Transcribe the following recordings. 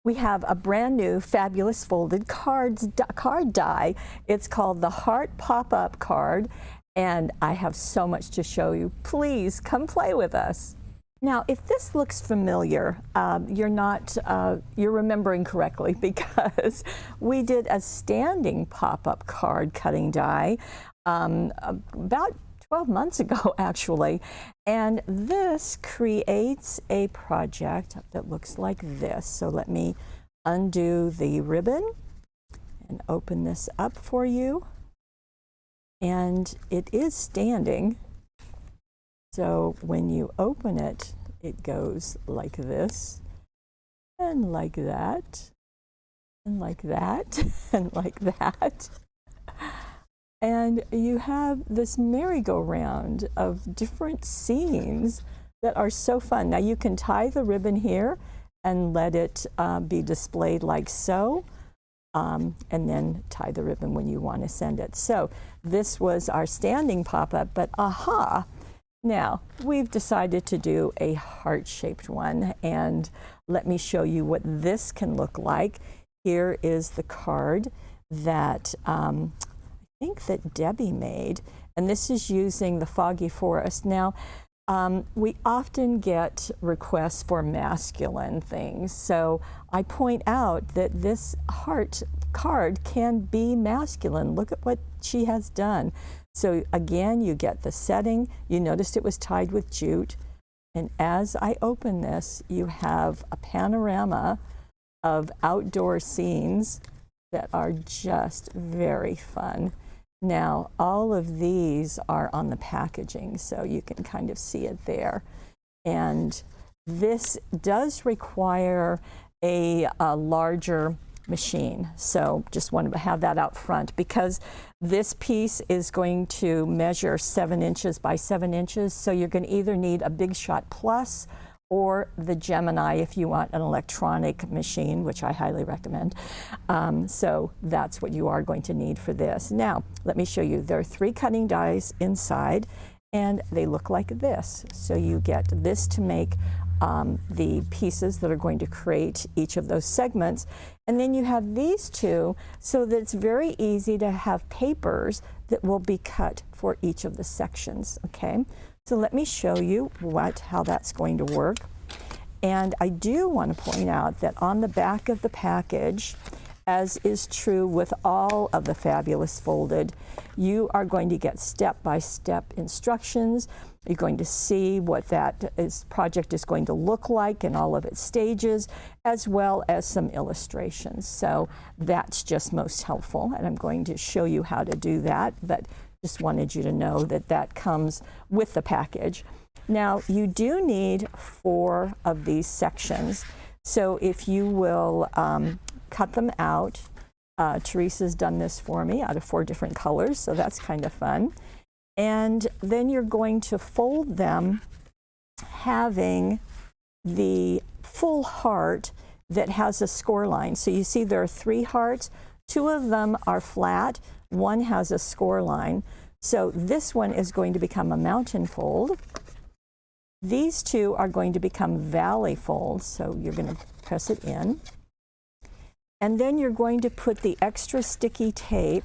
We have a brand new fabulous folded card die. It's called the Heart Pop-Up Card, and I have so much to show you. Please come play with us. Now, if this looks familiar, you're remembering correctly, because we did a standing pop-up card cutting die about 12 months ago, actually, and this creates a project that looks like this. So let me undo the ribbon and open this up for you, and it is standing. So when you open it, it goes like this, and like that, and like that, and like that. And you have this merry-go-round of different scenes that are so fun. Now you can tie the ribbon here and let it be displayed like so, and then tie the ribbon when you want to send it. So this was our standing pop-up, but aha! Now we've decided to do a heart-shaped one, and let me show you what this can look like. Here is the card that I think that Debbie made, and this is using the Foggy Forest. Now, we often get requests for masculine things, so I point out that this heart card can be masculine. Look at what she has done. So again, you get the setting. You noticed it was tied with jute, and as I open this, you have a panorama of outdoor scenes that are just very fun. Now, all of these are on the packaging, so you can kind of see it there. And this does require a larger machine, so just wanted to have that out front, because this piece is going to measure 7 inches by 7 inches, so you're going to either need a Big Shot Plus or the Gemini if you want an electronic machine, which I highly recommend. So that's what you are going to need for this. Now, let me show you. There are 3 cutting dies inside, and they look like this. So you get this to make the pieces that are going to create each of those segments. And then you have these 2, so that it's very easy to have papers that will be cut for each of the sections, okay? So let me show you how that's going to work. And I do want to point out that on the back of the package, as is true with all of the Fabulous Folded, you are going to get step-by-step instructions. You're going to see what that project is going to look like in all of its stages, as well as some illustrations. So that's just most helpful, and I'm going to show you how to do that, but just wanted you to know that that comes with the package. Now, you do need 4 of these sections, so if you will cut them out. Teresa's done this for me out of 4 different colors, so that's kind of fun. And then you're going to fold them having the full heart that has a score line. So you see there are 3 hearts. 2 of them are flat. 1 has a score line. So this one is going to become a mountain fold. These 2 are going to become valley folds. So you're going to press it in. And then you're going to put the extra sticky tape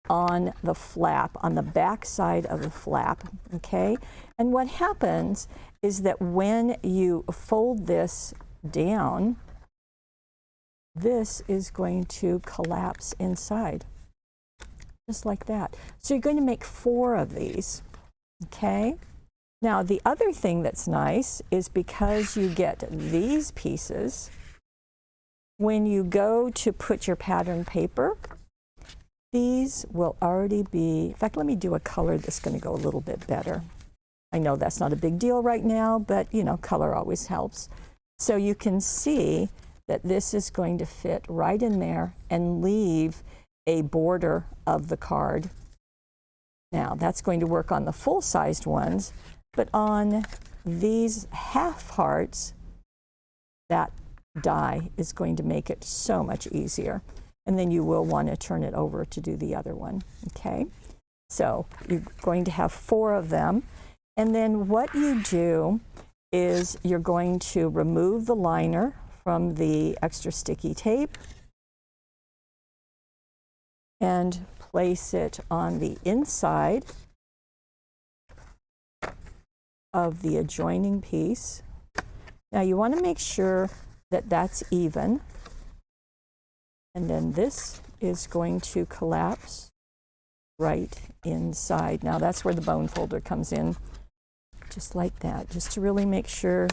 on the flap, on the back side of the flap, okay? And what happens is that when you fold this down, this is going to collapse inside, just like that. So you're going to make 4 of these, okay? Now, the other thing that's nice is because you get these pieces, when you go to put your pattern paper, these will already be, in fact, let me do a color that's going to go a little bit better. I know that's not a big deal right now, but you know, color always helps. So you can see that this is going to fit right in there and leave a border of the card. Now, that's going to work on the full-sized ones, but on these half hearts, that die is going to make it so much easier. And then you will want to turn it over to do the other one, okay? So you're going to have 4 of them. And then what you do is you're going to remove the liner from the extra sticky tape and place it on the inside of the adjoining piece. Now you want to make sure that that's even, and then this is going to collapse right inside. Now that's where the bone folder comes in, just like that, just to really make sure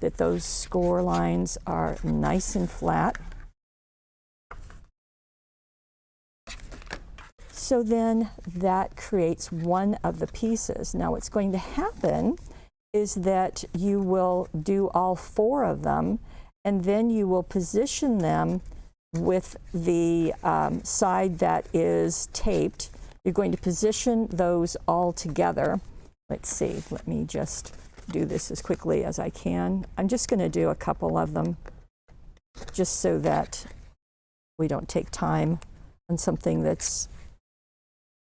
that those score lines are nice and flat. So then that creates one of the pieces. Now what's going to happen is that you will do all four of them, and then you will position them with the side that is taped. You're going to position those all together. Let's see, let me just do this as quickly as I can. I'm just going to do a couple of them just so that we don't take time on something that's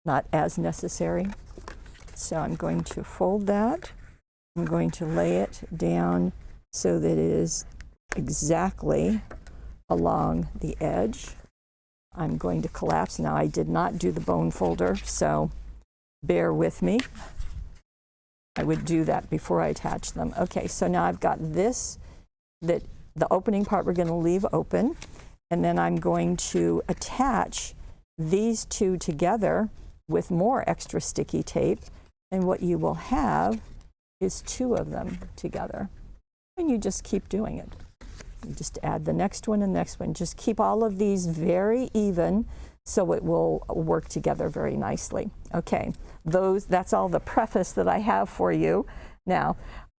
not as necessary. So I'm going to fold that. I'm going to lay it down so that it is exactly along the edge. I'm going to collapse. Now I did not do the bone folder, so bear with me. I would do that before I attach them. Okay, so now I've got this, that the opening part we're going to leave open, and then I'm going to attach these two together with more extra sticky tape, and what you will have is two of them together. And you just keep doing it. You just add the next one and the next one. Just keep all of these very even so it will work together very nicely. Okay, that's all the preface that I have for you. Now,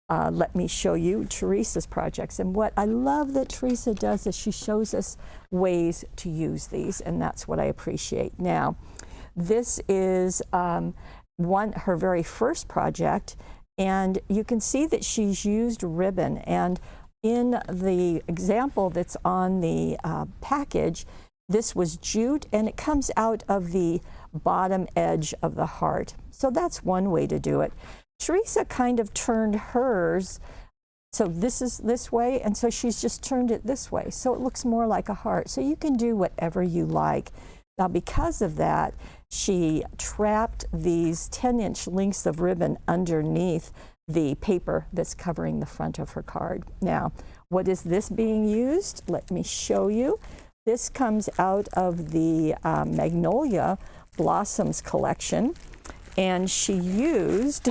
let me show you Teresa's projects. And what I love that Teresa does is she shows us ways to use these, and that's what I appreciate. Now, this is her very first project, and you can see that she's used ribbon, and in the example that's on the package, this was jute, and it comes out of the bottom edge of the heart. So that's one way to do it. Teresa kind of turned hers, so this is this way, and so she's just turned it this way, so it looks more like a heart. So you can do whatever you like. Now because of that, she trapped these 10-inch lengths of ribbon underneath the paper that's covering the front of her card. Now, what is this being used? Let me show you. This comes out of the Magnolia Blossoms collection, and she used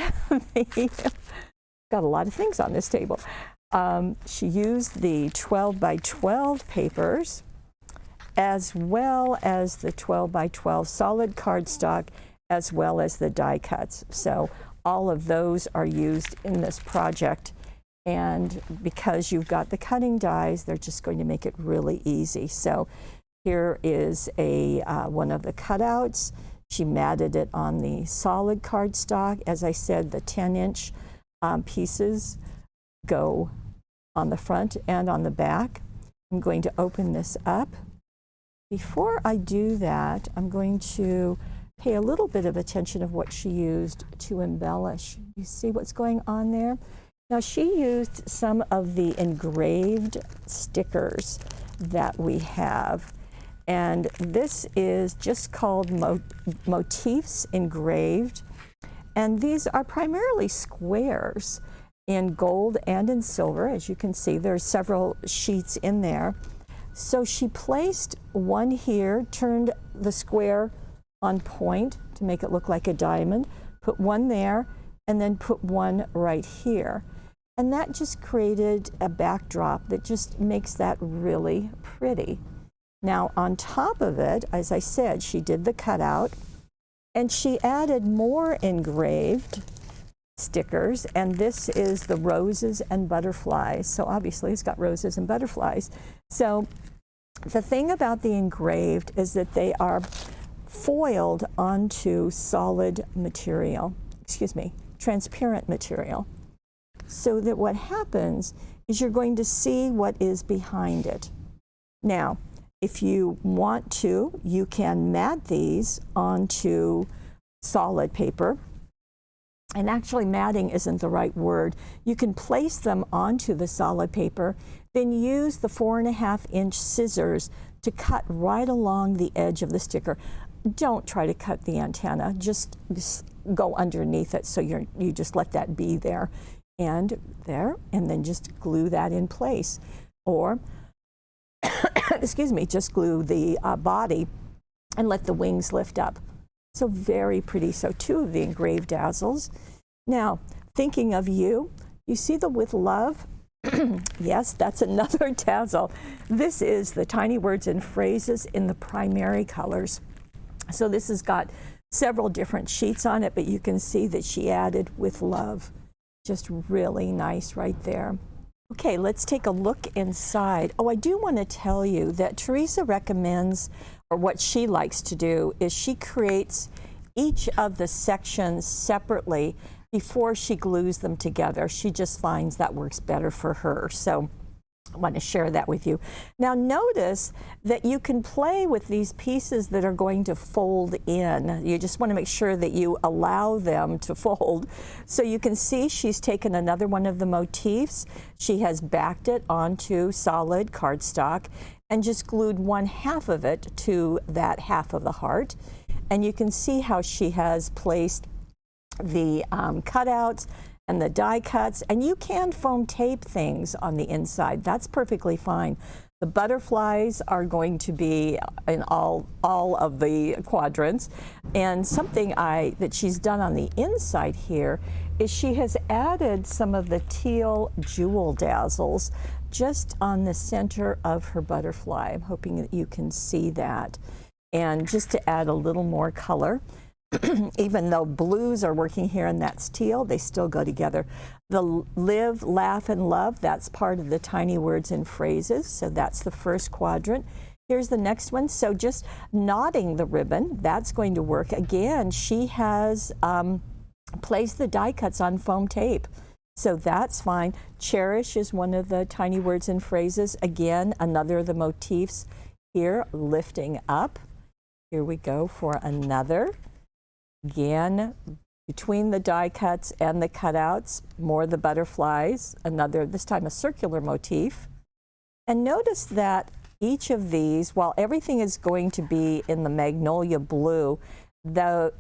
got a lot of things on this table. She used the 12 by 12 papers, as well as the 12 by 12 solid cardstock, as well as the die cuts. So all of those are used in this project, and because you've got the cutting dies, they're just going to make it really easy. So here is one of the cutouts. She matted it on the solid cardstock. As I said, the 10-inch pieces go on the front and on the back. I'm going to open this up. Before I do that, I'm going to pay a little bit of attention of what she used to embellish. You see what's going on there? Now she used some of the engraved stickers that we have, and this is just called Motifs Engraved, and these are primarily squares in gold and in silver. As you can see, there's several sheets in there. So she placed one here, turned the square on point to make it look like a diamond, put one there, and then put one right here. And that just created a backdrop that just makes that really pretty. Now on top of it, as I said, she did the cutout, and she added more engraved stickers, and this is the roses and butterflies. So obviously it's got roses and butterflies. So the thing about the engraved is that they are foiled onto solid material, transparent material. So that what happens is you're going to see what is behind it. Now, if you want to, you can mat these onto solid paper. And actually matting isn't the right word. You can place them onto the solid paper, then use the 4.5-inch scissors to cut right along the edge of the sticker. Don't try to cut the antenna, just go underneath it, so you just let that be there, and then just glue that in place. Or, excuse me, just glue the body and let the wings lift up. So very pretty. So 2 of the engraved dazzles. Now, thinking of you, you see the With Love? Yes, that's another dazzle. This is the tiny words and phrases in the primary colors. So this has got several different sheets on it, but you can see that she added With Love. Just really nice right there. Okay, let's take a look inside. Oh, I do want to tell you that Teresa recommends, or what she likes to do, is she creates each of the sections separately before she glues them together. She just finds that works better for her. So I want to share that with you. Now notice that you can play with these pieces that are going to fold in. You just want to make sure that you allow them to fold. So you can see she's taken another one of the motifs. She has backed it onto solid cardstock and just glued 1/2 of it to that half of the heart. And you can see how she has placed the cutouts and the die cuts, and you can foam tape things on the inside. That's perfectly fine. The butterflies are going to be in all of the quadrants, and something that she's done on the inside here is she has added some of the teal jewel dazzles just on the center of her butterfly. I'm hoping that you can see that, and just to add a little more color. Even though blues are working here and that's teal, they still go together. The Live, Laugh, and Love, that's part of the tiny words and phrases, so that's the first quadrant. Here's the next one. So just knotting the ribbon, that's going to work. Again, she has placed the die cuts on foam tape, so that's fine. Cherish is one of the tiny words and phrases. Again, another of the motifs here, lifting up. Here we go for another. Again, between the die cuts and the cutouts, more of the butterflies, another, this time a circular motif. And notice that each of these, while everything is going to be in the magnolia blue,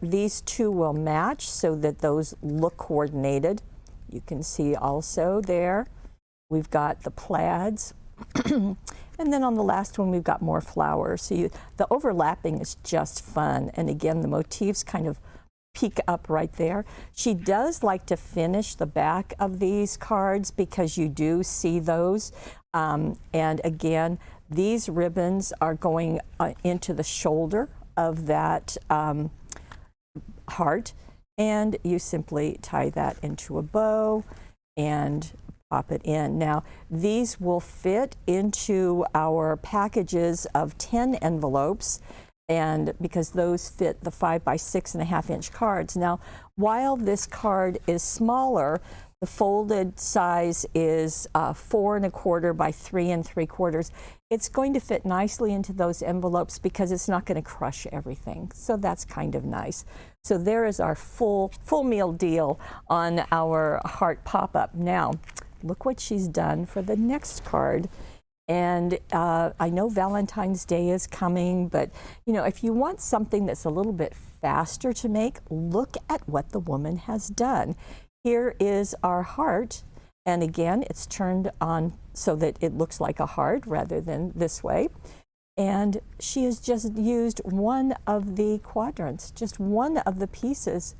these two will match so that those look coordinated. You can see also there, we've got the plaids. And then on the last one, we've got more flowers. So the overlapping is just fun. And again, the motifs kind of peek up right there. She does like to finish the back of these cards because you do see those. And again, these ribbons are going into the shoulder of that heart. And you simply tie that into a bow and pop it in. Now, these will fit into our packages of 10 envelopes, and because those fit the 5 by 6.5 inch cards. Now, while this card is smaller, the folded size is 4 1/4 by 3 3/4. It's going to fit nicely into those envelopes because it's not going to crush everything. So that's kind of nice. So there is our full meal deal on our heart pop-up. Now, look what she's done for the next card. And I know Valentine's Day is coming, but you know, if you want something that's a little bit faster to make, look at what the woman has done. Here is our heart, and again, it's turned on so that it looks like a heart rather than this way. And she has just used one of the quadrants, just one of the pieces.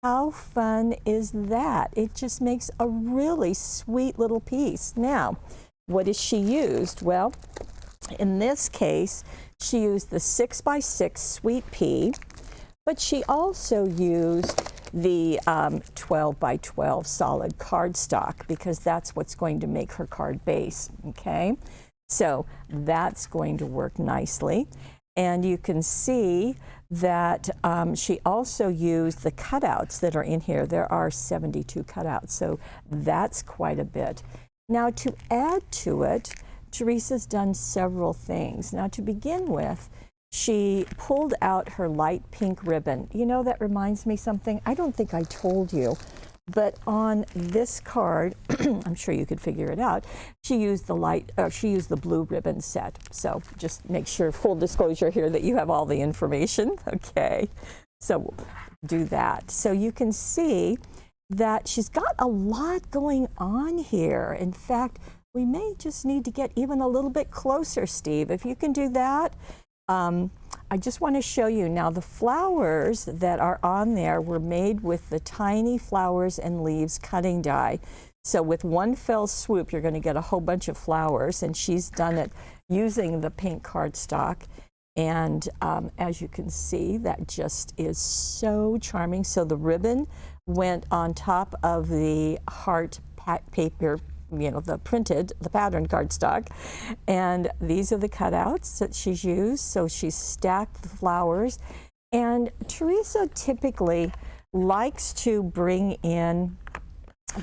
How fun is that? It just makes a really sweet little piece. Now, what has she used? Well, in this case, she used the 6 by 6 sweet pea, but she also used the 12 by 12 solid cardstock because that's what's going to make her card base, okay? So that's going to work nicely. And you can see that she also used the cutouts that are in here. There are 72 cutouts, so that's quite a bit. Now, to add to it, Teresa's done several things. Now, to begin with, she pulled out her light pink ribbon. You know, that reminds me something. I don't think I told you, But on this card, I'm sure you could figure it out, she used the blue ribbon set. So just make sure, full disclosure here, that you have all the information. Okay, so we'll do that. So you can see that she's got a lot going on here. In fact, we may just need to get even a little bit closer, Steve, if you can do that. I just want to show you now, the flowers that are on there were made with the tiny flowers and leaves cutting die. So with one fell swoop, you're going to get a whole bunch of flowers, and she's done it using the pink cardstock. And as you can see, that just is so charming. So the ribbon went on top of the heart paper, you know, the pattern cardstock, and these are the cutouts that she's used. So she's stacked the flowers, and Teresa typically likes to bring in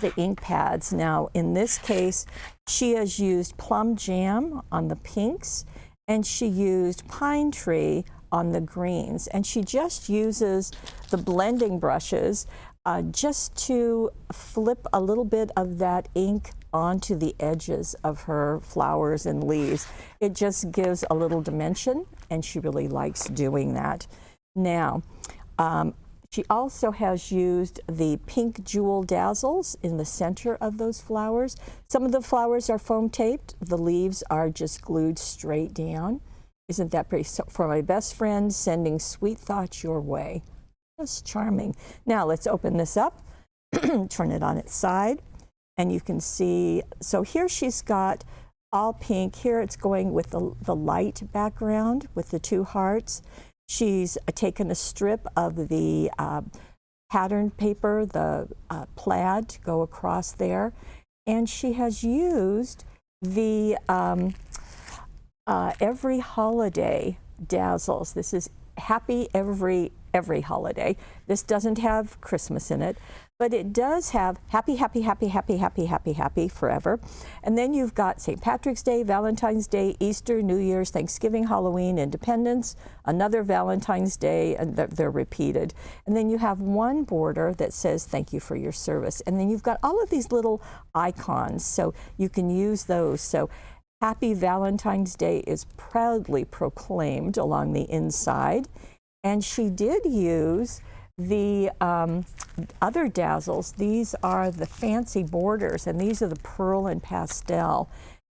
the ink pads. Now in this case, she has used plum jam on the pinks, and she used pine tree on the greens, and she just uses the blending brushes just to flip a little bit of that ink onto the edges of her flowers and leaves. It just gives a little dimension, and she really likes doing that. Now, she also has used the pink jewel dazzles in the center of those flowers. Some of the flowers are foam taped. The leaves are just glued straight down. Isn't that pretty? So for my best friend, sending sweet thoughts your way. Just charming. Now let's open this up, turn it on its side, and you can see, so here she's got all pink. Here it's going with the light background with the two hearts. She's taken a strip of the pattern paper, the plaid, to go across there, and she has used the Every Holiday dazzles. This is Happy Every Holiday. This doesn't have Christmas in it, but it does have happy, happy, happy, happy, happy, happy, happy forever. And then you've got St. Patrick's Day, Valentine's Day, Easter, New Year's, Thanksgiving, Halloween, Independence, another Valentine's Day, and they're repeated. And then you have one border that says thank you for your service. And then you've got all of these little icons, so you can use those. So Happy Valentine's Day is proudly proclaimed along the inside. And she did use the other dazzles. These are the fancy borders, and these are the pearl and pastel.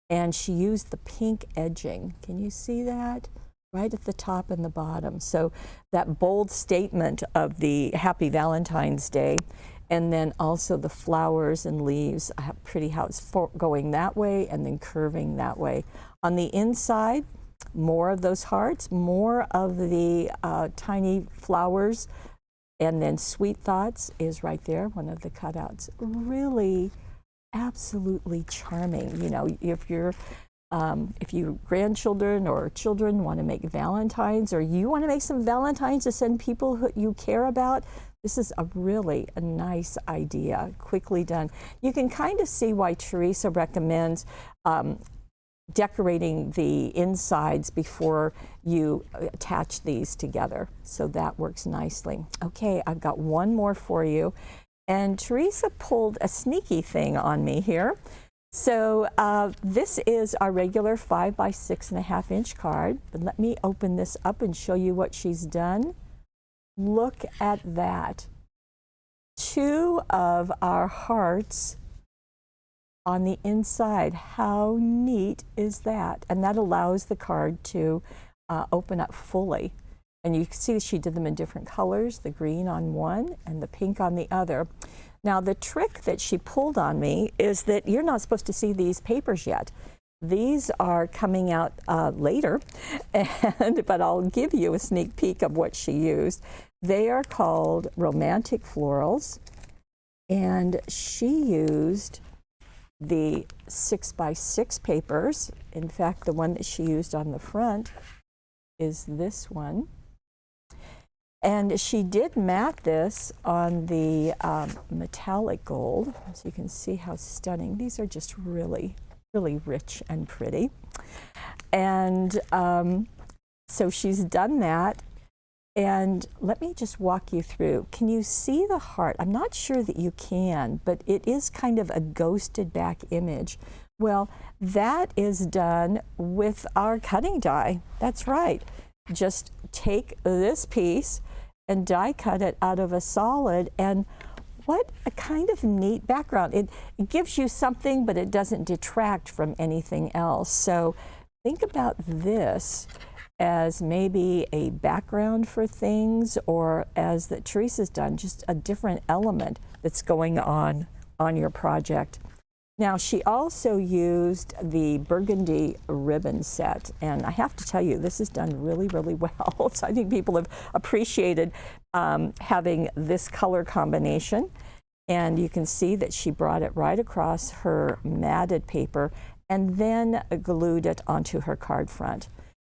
And she used the pink edging. Can you see that? Right at the top and the bottom. So that bold statement of the Happy Valentine's Day. And then also the flowers and leaves, pretty how it's going that way and then curving that way. On the inside, more of those hearts, more of the tiny flowers, and then Sweet Thoughts is right there, one of the cutouts. Really, absolutely charming. You know, if you grandchildren or children want to make Valentines, or you want to make some Valentines to send people who you care about, this is a nice idea, quickly done. You can kind of see why Teresa recommends decorating the insides before you attach these together. So that works nicely. Okay, I've got one more for you. And Teresa pulled a sneaky thing on me here. So this is our regular 5 by 6.5 inch card. But let me open this up and show you what she's done. Look at that. 2 of our hearts on the inside. How neat is that? And that allows the card to open up fully. And you can see she did them in different colors, the green on one and the pink on the other. Now the trick that she pulled on me is that you're not supposed to see these papers yet. These are coming out later, but I'll give you a sneak peek of what she used. They are called Romantic Florals, and she used the 6 by 6 papers. In fact, the one that she used on the front is this one. And she did mat this on the metallic gold, so you can see how stunning. These are just really, really rich and pretty. And so she's done that. And let me just walk you through. Can you see the heart? I'm not sure that you can, but it is kind of a ghosted back image. Well, that is done with our cutting die. That's right. Just take this piece and die cut it out of a solid, and what a kind of neat background. It gives you something, but it doesn't detract from anything else. So think about this as maybe a background for things, or as that Teresa's done, just a different element that's going on your project. Now, she also used the burgundy ribbon set, and I have to tell you, this is done really, really well. So I think people have appreciated having this color combination, and you can see that she brought it right across her matted paper and then glued it onto her card front.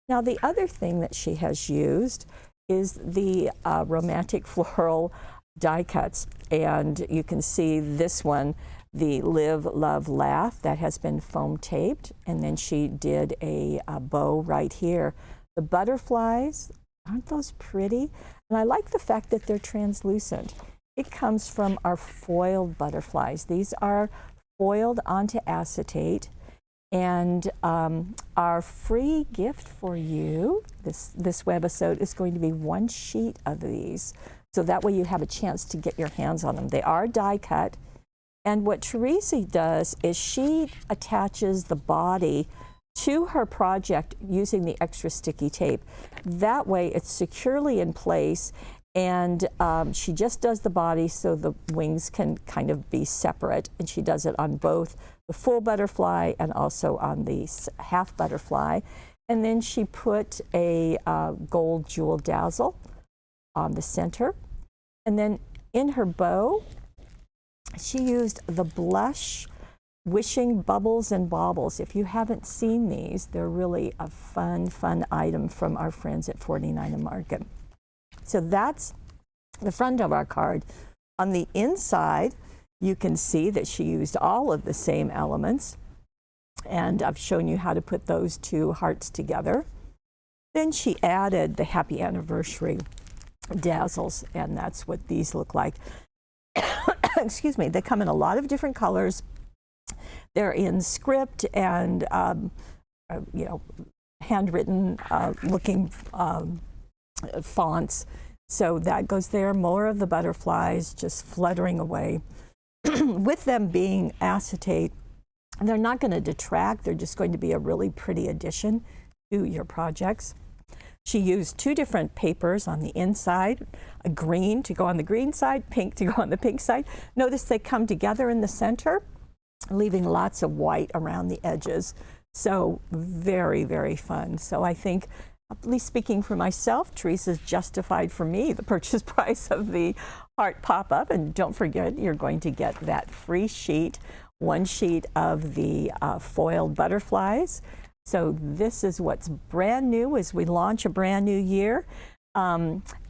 Now, the other thing that she has used is the romantic floral die cuts, and you can see this one, the Live, Love, Laugh, that has been foam taped, and then she did a bow right here. The butterflies, aren't those pretty? And I like the fact that they're translucent. It comes from our foiled butterflies. These are foiled onto acetate. And our free gift for you, this webisode, is going to be 1 sheet of these. So that way you have a chance to get your hands on them. They are die cut. And what Teresa does is she attaches the body to her project using the extra sticky tape. That way it's securely in place, and she just does the body so the wings can kind of be separate, and she does it on both the full butterfly and also on the half butterfly. And then she put a gold jewel dazzle on the center. And then in her bow, she used the blush Wishing Bubbles and Baubles. If you haven't seen these, they're really a fun item from our friends at 49 Market. So that's the front of our card. On the inside, you can see that she used all of the same elements, and I've shown you how to put those two hearts together. Then she added the happy anniversary dazzles, and that's what these look like. Excuse me. They come in a lot of different colors. They're in script and you know, handwritten looking fonts. So that goes there. More of the butterflies just fluttering away. With them being acetate, they're not going to detract. They're just going to be a really pretty addition to your projects. She used 2 different papers on the inside, a green to go on the green side, pink to go on the pink side. Notice they come together in the center, leaving lots of white around the edges. So very fun. So I think, at least speaking for myself, Teresa's justified for me the purchase price of the heart pop-up. And don't forget, you're going to get that free sheet, 1 sheet of the foiled butterflies. So this is what's brand new as we launch a brand new year.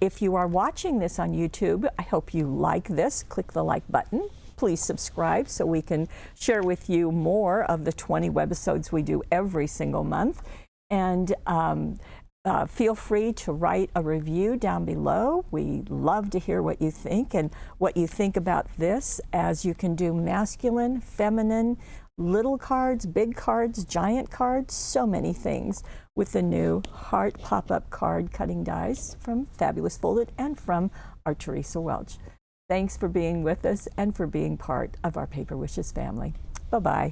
If you are watching this on YouTube, I hope you like this. Click the like button. Please subscribe so we can share with you more of the 20 webisodes we do every single month. And feel free to write a review down below. We love to hear what you think and what you think about this, as you can do masculine, feminine, little cards, big cards, giant cards, so many things with the new heart pop-up card cutting dies from Fabulous Folded and from our Teresa Welch. Thanks for being with us and for being part of our Paper Wishes family. Bye-bye.